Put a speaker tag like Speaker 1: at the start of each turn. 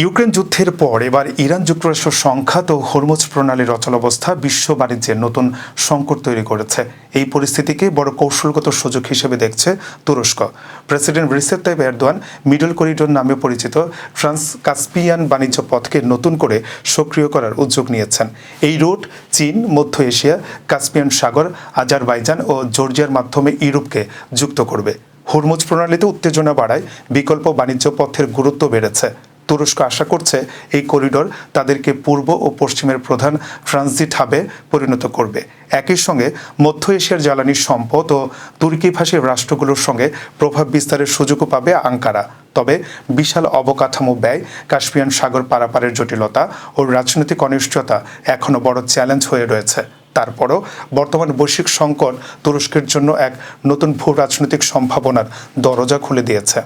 Speaker 1: Ukraine যুদ্ধের পর এবার ইরান যুক্তরাষ্ট্র সংঘাত ও হরমুজ প্রণালীর অচলাবস্থা বিশ্ব বাণিজ্যের নতুন সংকট তৈরি করেছে। এই পরিস্থিতিকে বড় কৌশলগত সুযোগ হিসেবে দেখছে তুরস্ক। President Recep Tayyip Erdogan middle corridor নামে পরিচিত ট্রান্স কাস্পিয়ান বাণিজ্য পথকে নতুন করে সক্রিয় করার উদ্যোগ নিয়েছেন। এই রুট চীন, মধ্য এশিয়া, কাস্পিয়ান সাগর, আজারবাইজান ও জর্জিয়ার মাধ্যমে ইউরোপকে যুক্ত করবে। হরমুজ প্রণালীতে উত্তেজনা বাড়ায় বিকল্প বাণিজ্য পথের গুরুত্ব বেড়েছে। তুরস্ক আশা করছে এই করিডোর তাদেরকে পূর্ব ও পশ্চিমের প্রধান ট্রানজিট হাবে পরিণত করবে। একই সঙ্গে মধ্য এশিয়ার জ্বালানি সম্পদ ও তুর্কিভাষী রাষ্ট্রগুলোর সঙ্গে প্রভাব বিস্তারের সুযোগও পাবে আঙ্কারা। তবে বিশাল অবকাঠামো ব্যয়, কাস্পিয়ান সাগর পারাপারের জটিলতা ও রাজনৈতিক অনিশ্চয়তা এখনও বড় চ্যালেঞ্জ হয়ে রয়েছে। তারপরও বর্তমান বৈশ্বিক সংকট তুরস্কের জন্য এক নতুন ভূ রাজনৈতিক সম্ভাবনার দরজা খুলে দিয়েছে।